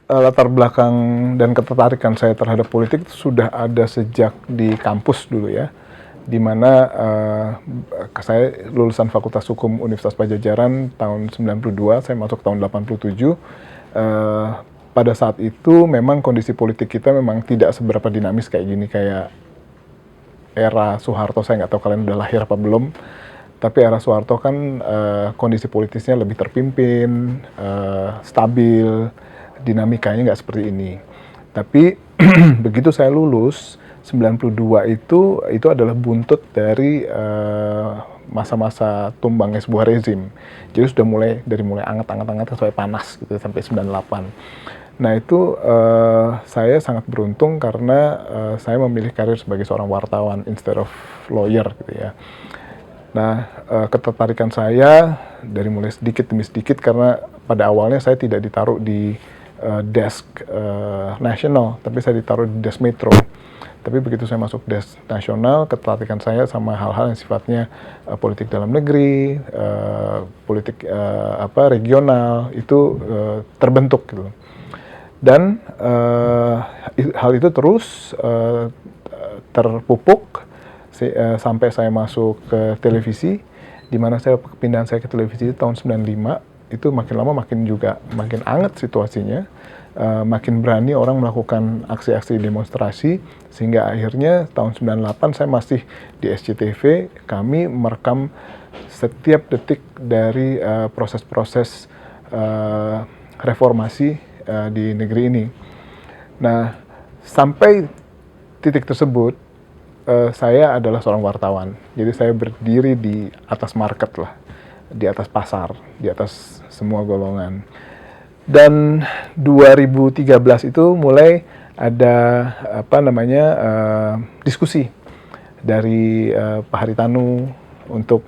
latar belakang dan ketertarikan saya terhadap politik itu sudah ada sejak di kampus dulu ya, di mana saya lulusan Fakultas Hukum Universitas Padjadjaran tahun 92, saya masuk tahun 87. Pada saat itu memang kondisi politik kita memang tidak seberapa dinamis kayak gini, kayak era Soeharto. Saya nggak tahu kalian udah lahir apa belum, tapi era Soeharto kan kondisi politisnya lebih terpimpin, stabil, dinamikanya nggak seperti ini. Tapi begitu saya lulus 92 itu adalah buntut dari masa-masa tumbangnya sebuah rezim. Jadi sudah mulai anget-anget sampai panas gitu sampai 98. Nah itu saya sangat beruntung karena saya memilih karir sebagai seorang wartawan instead of lawyer gitu ya. Nah ketertarikan saya dari mulai sedikit demi sedikit, karena pada awalnya saya tidak ditaruh di desk nasional, tapi saya ditaruh di desk metro. Tapi begitu saya masuk desk nasional, ketertarikan saya sama hal-hal yang sifatnya politik dalam negeri, politik regional itu terbentuk gitu. Dan hal itu terus terpupuk sampai saya masuk ke televisi, di mana kepindahan saya ke televisi tahun 95, itu makin lama makin anget situasinya, makin berani orang melakukan aksi-aksi demonstrasi, sehingga akhirnya tahun 98 saya masih di SCTV, kami merekam setiap detik dari proses-proses reformasi di negeri ini. Nah, sampai titik tersebut, saya adalah seorang wartawan. Jadi saya berdiri di atas market lah, di atas pasar, di atas semua golongan. Dan 2013 itu mulai ada diskusi dari Pak Haritanu untuk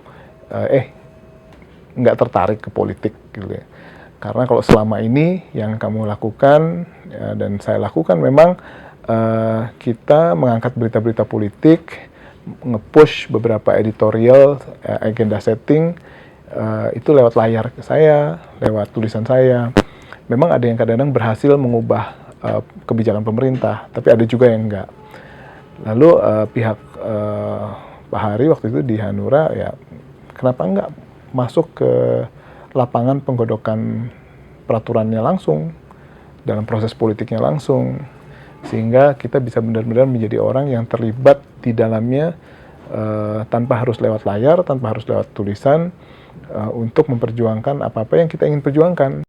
nggak tertarik ke politik gitu ya. Karena kalau selama ini yang kamu lakukan dan saya lakukan memang kita mengangkat berita-berita politik, nge-push beberapa editorial, agenda setting, itu lewat layar saya, lewat tulisan saya. Memang ada yang kadang-kadang berhasil mengubah kebijakan pemerintah, tapi ada juga yang enggak. Lalu pihak Pak Hari waktu itu di Hanura, ya kenapa enggak masuk ke lapangan penggodokan peraturannya langsung, dalam proses politiknya langsung, sehingga kita bisa benar-benar menjadi orang yang terlibat di dalamnya tanpa harus lewat layar, tanpa harus lewat tulisan, untuk memperjuangkan apa-apa yang kita ingin perjuangkan.